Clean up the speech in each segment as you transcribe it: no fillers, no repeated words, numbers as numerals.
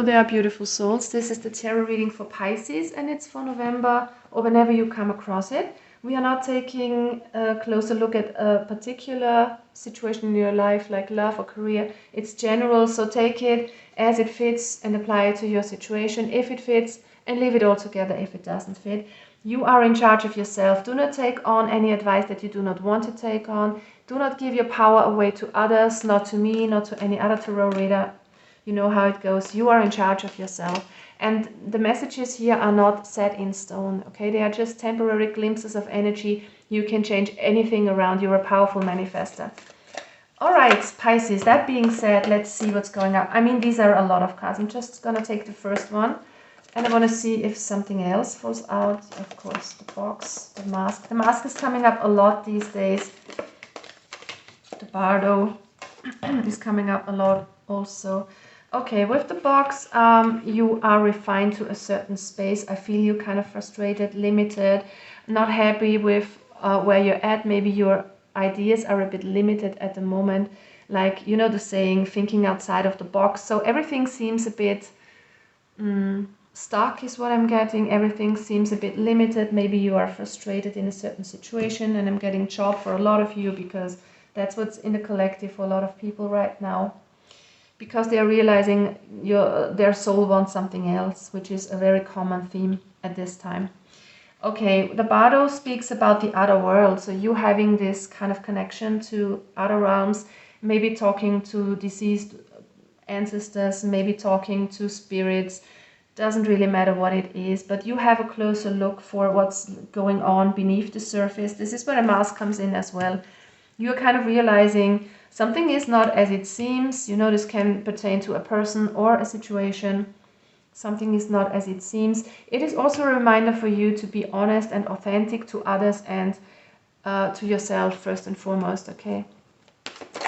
There are beautiful souls. This is the tarot reading for Pisces and it's for November or whenever you come across it. We are not taking a closer look at a particular situation in your life like love or career. It's general, so take it as it fits and apply it to your situation if it fits, and leave it all together if it doesn't fit. You are in charge of yourself. Do not take on any advice that you do not want to take on. Do not give your power away to others, not to me, not to any other tarot reader. You know how it goes. You are in charge of yourself. And the messages here are not set in stone, okay? They are just temporary glimpses of energy. You can change anything around. You're a powerful manifester. All right, Pisces, that being said, let's see what's going on. I mean, these are a lot of cards. I'm just going to take the first one. And I want to see if something else falls out. Of course, the box, the mask. The mask is coming up a lot these days. The bardo is coming up a lot also. Okay, with the box, you are refined to a certain space. I feel you kind of frustrated, limited, not happy with where you're at. Maybe your ideas are a bit limited at the moment. Like, you know the saying, thinking outside of the box. So everything seems a bit stuck is what I'm getting. Everything seems a bit limited. Maybe you are frustrated in a certain situation, and I'm getting job for a lot of you because that's what's in the collective for a lot of people right now. Because they are realizing their soul wants something else, which is a very common theme at this time. Okay, the bardo speaks about the other world. So you having this kind of connection to other realms, maybe talking to deceased ancestors, maybe talking to spirits. Doesn't really matter what it is, but you have a closer look for what's going on beneath the surface. This is where a mask comes in as well. You're kind of realizing something is not as it seems. You know, this can pertain to a person or a situation. Something is not as it seems. It is also a reminder for you to be honest and authentic to others and to yourself first and foremost, okay?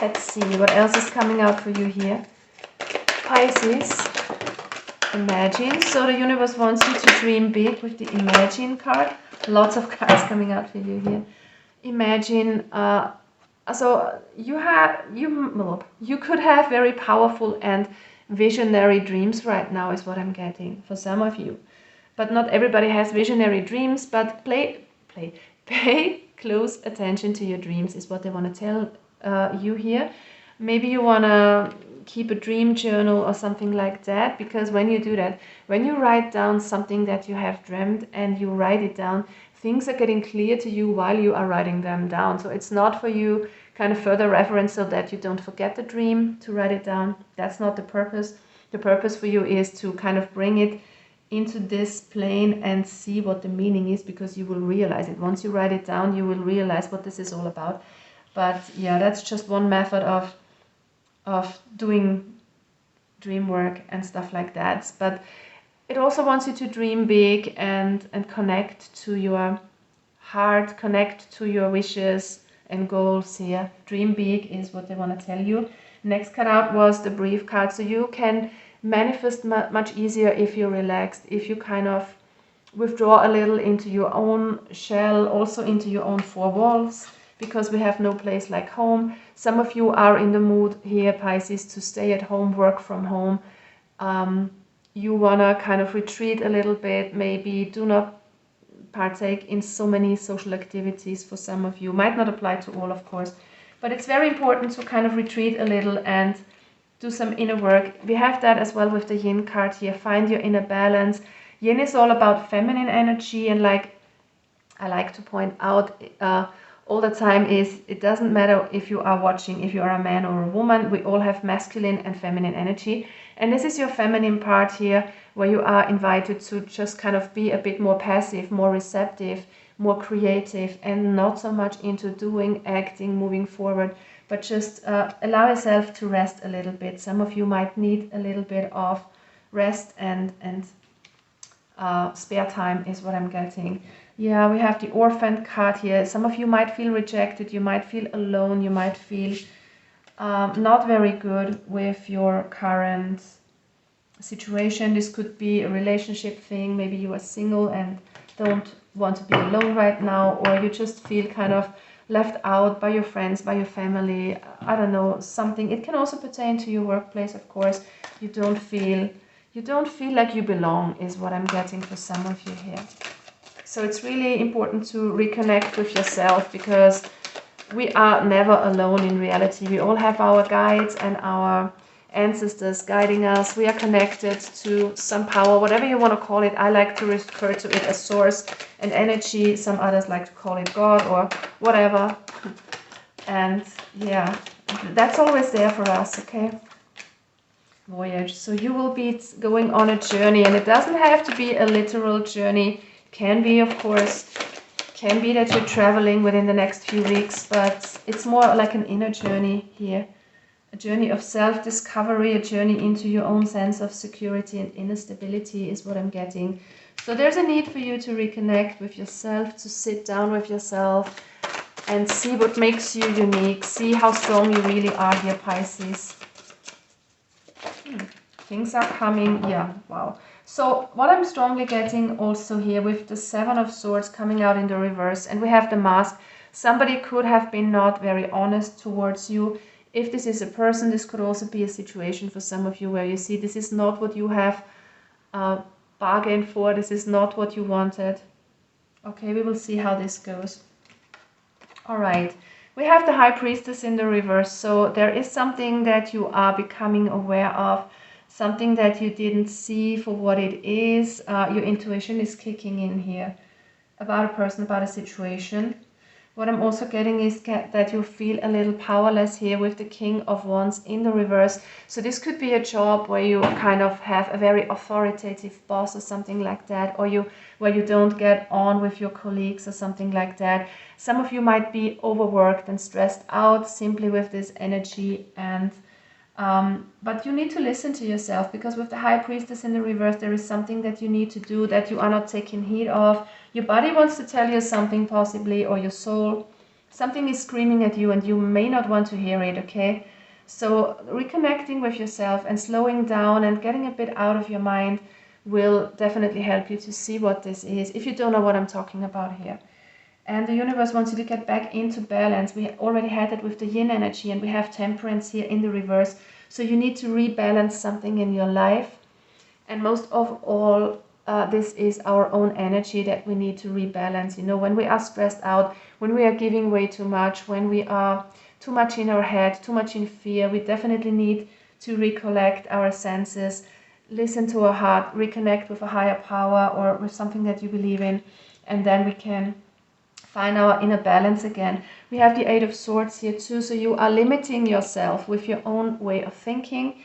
Let's see what else is coming out for you here. Pisces, imagine. So the universe wants you to dream big with the imagine card. Lots of cards coming out for you here. Imagine, so you could have very powerful and visionary dreams right now is what I'm getting for some of you. But not everybody has visionary dreams, but pay close attention to your dreams is what they want to tell you here. Maybe you want to keep a dream journal or something like that, because when you do that, when you write down something that you have dreamt and you write it down, things are getting clear to you while you are writing them down. So it's not for you kind of further reference so that you don't forget the dream to write it down. That's not the purpose. The purpose for you is to kind of bring it into this plane and see what the meaning is, because you will realize it. Once you write it down, you will realize what this is all about. But yeah, that's just one method of doing dream work and stuff like that. But it also wants you to dream big and connect to your heart, connect to your wishes and goals here. Dream big is what they want to tell you. Next card out was the brief card. So you can manifest much easier if you're relaxed, if you kind of withdraw a little into your own shell, also into your own four walls, because we have no place like home. Some of you are in the mood here, Pisces, to stay at home, work from home. You want to kind of retreat a little bit, maybe do not partake in so many social activities. For some of you, might not apply to all, of course, but it's very important to kind of retreat a little and do some inner work. We have that as well with the yin card here. Find your inner balance. Yin is all about feminine energy, and like I like to point out all the time is it doesn't matter if you are watching, if you are a man or a woman, we all have masculine and feminine energy. And this is your feminine part here, where you are invited to just kind of be a bit more passive, more receptive, more creative, and not so much into doing, acting, moving forward, but just allow yourself to rest a little bit. Some of you might need a little bit of rest and spare time is what I'm getting. Yeah, we have the orphan card here. Some of you might feel rejected, you might feel alone, you might feel not very good with your current situation. This could be a relationship thing. Maybe you are single and don't want to be alone right now, or you just feel kind of left out by your friends, by your family. I don't know, something. It can also pertain to your workplace, of course. You You don't feel like you belong is what I'm getting for some of you here. So it's really important to reconnect with yourself, because we are never alone in reality. We all have our guides and our ancestors guiding us. We are connected to some power, whatever you want to call it. I like to refer to it as source and energy. Some others like to call it God or whatever. And yeah, that's always there for us, okay? Voyage. So you will be going on a journey, and it doesn't have to be a literal journey. Can be, of course, can be that you're traveling within the next few weeks, but it's more like an inner journey here. A journey of self-discovery, a journey into your own sense of security and inner stability is what I'm getting. So there's a need for you to reconnect with yourself, to sit down with yourself and see what makes you unique. See how strong you really are here, Pisces. Things are coming, yeah, wow. So what I'm strongly getting also here with the Seven of Swords coming out in the reverse, and we have the Mask. Somebody could have been not very honest towards you. If this is a person, this could also be a situation for some of you where you see this is not what you have bargained for. This is not what you wanted. Okay, we will see how this goes. All right. We have the High Priestess in the reverse. So there is something that you are becoming aware of. Something that you didn't see for what it is. Your intuition is kicking in here about a person, about a situation. What I'm also getting is that you feel a little powerless here with the King of Wands in the reverse. So this could be a job where you kind of have a very authoritative boss or something like that, or where you don't get on with your colleagues or something like that. Some of you might be overworked and stressed out simply with this energy, and but you need to listen to yourself, because with the High Priestess in the reverse, there is something that you need to do that you are not taking heed of. Your body wants to tell you something possibly, or your soul. Something is screaming at you and you may not want to hear it, okay? So reconnecting with yourself and slowing down and getting a bit out of your mind will definitely help you to see what this is, if you don't know what I'm talking about here. And the universe wants you to get back into balance. We already had it with the yin energy, and we have temperance here in the reverse. So you need to rebalance something in your life. And most of all, this is our own energy that we need to rebalance. You know, when we are stressed out, when we are giving way too much, when we are too much in our head, too much in fear, we definitely need to recollect our senses, listen to our heart, reconnect with a higher power or with something that you believe in, and then we can find our inner balance again. We have the Eight of Swords here too, so you are limiting yourself with your own way of thinking.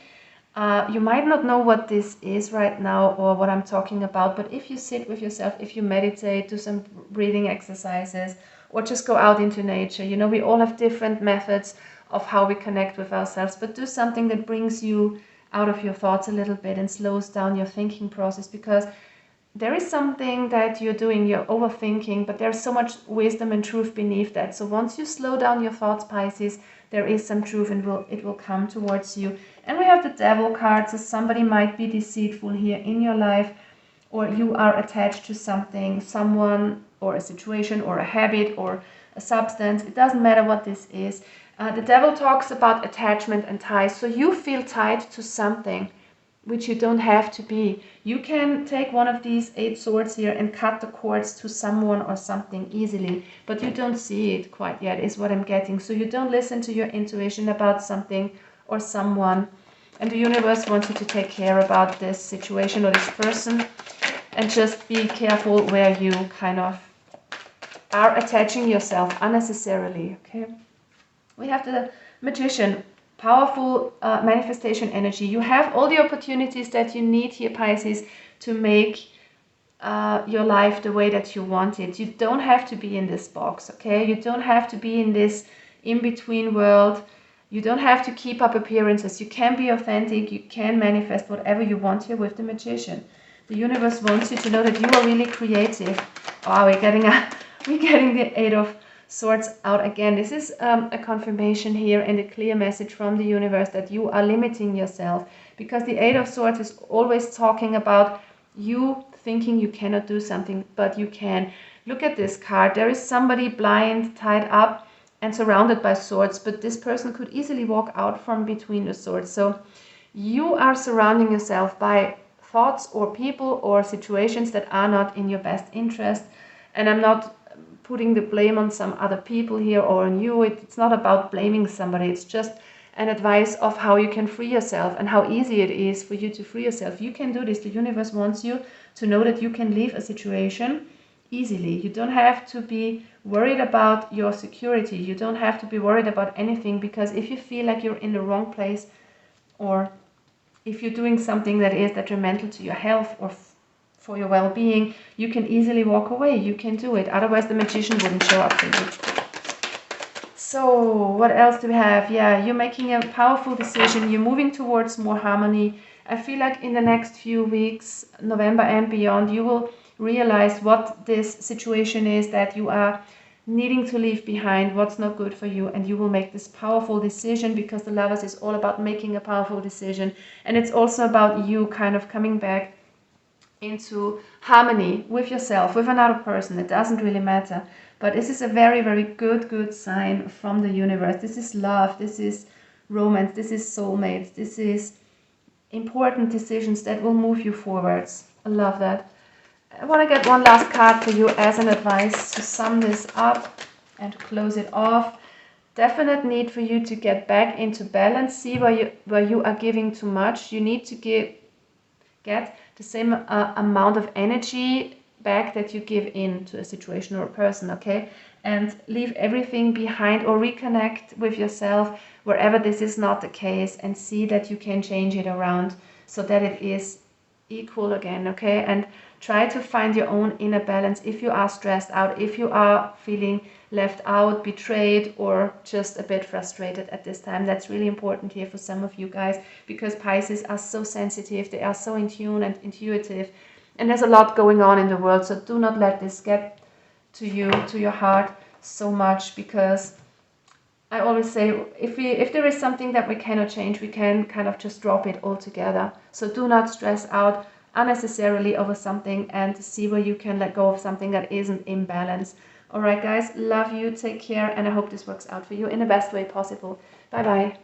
You might not know what this is right now or what I'm talking about, but if you sit with yourself, if you meditate, do some breathing exercises, or just go out into nature, you know, we all have different methods of how we connect with ourselves, but do something that brings you out of your thoughts a little bit and slows down your thinking process, because there is something that you're doing, you're overthinking, but there's so much wisdom and truth beneath that. So once you slow down your thoughts, Pisces, there is some truth and it will come towards you. And we have the Devil card, so somebody might be deceitful here in your life, or you are attached to something, someone, or a situation, or a habit, or a substance. It doesn't matter what this is. The Devil talks about attachment and ties, so you feel tied to something which you don't have to be. You can take one of these 8 swords here and cut the cords to someone or something easily, but you don't see it quite yet, is what I'm getting. So you don't listen to your intuition about something or someone, and the universe wants you to take care about this situation or this person, and just be careful where you kind of are attaching yourself unnecessarily, okay? We have the Magician. Powerful manifestation energy. You have all the opportunities that you need here, Pisces, to make your life the way that you want it. You don't have to be in this box, okay? You don't have to be in this in-between world. You don't have to keep up appearances. You can be authentic. You can manifest whatever you want here with the Magician. The universe wants you to know that you are really creative. Oh, we're getting the Eight of Swords out again. This is a confirmation here and a clear message from the universe that you are limiting yourself, because the Eight of Swords is always talking about you thinking you cannot do something, but you can. Look at this card. There is somebody blind, tied up and surrounded by swords, but this person could easily walk out from between the swords. So you are surrounding yourself by thoughts or people or situations that are not in your best interest. And I'm not putting the blame on some other people here or on you. It's not about blaming somebody. It's just an advice of how you can free yourself and how easy it is for you to free yourself. You can do this. The universe wants you to know that you can leave a situation easily. You don't have to be worried about your security. You don't have to be worried about anything, because if you feel like you're in the wrong place, or if you're doing something that is detrimental to your health or for your well-being, you can easily walk away. You can do it. Otherwise, the magician wouldn't show up for you. So what else do we have? Yeah, you're making a powerful decision. You're moving towards more harmony. I feel like in the next few weeks, November and beyond, you will realize what this situation is that you are needing to leave behind, what's not good for you, and you will make this powerful decision, because the Lovers is all about making a powerful decision. And it's also about you kind of coming back into harmony with yourself, with another person. It doesn't really matter. But this is a very, very good sign from the universe. This is love. This is romance. This is soulmates. This is important decisions that will move you forwards. I love that. I want to get one last card for you as an advice to sum this up and to close it off. Definite need for you to get back into balance. See where you are giving too much. You need to get the same amount of energy back that you give in to a situation or a person, okay? And leave everything behind, or reconnect with yourself wherever this is not the case, and see that you can change it around so that it is equal again, okay? And try to find your own inner balance if you are stressed out, if you are feeling left out, betrayed, or just a bit frustrated at this time. That's really important here for some of you guys, because Pisces are so sensitive, they are so in tune and intuitive, and there's a lot going on in the world. So do not let this get to you, to your heart so much, because I always say, if there is something that we cannot change, we can kind of just drop it altogether. So do not stress out unnecessarily over something, and see where you can let go of something that isn't in balance. All right, guys, love you, take care, and I hope this works out for you in the best way possible. Bye bye.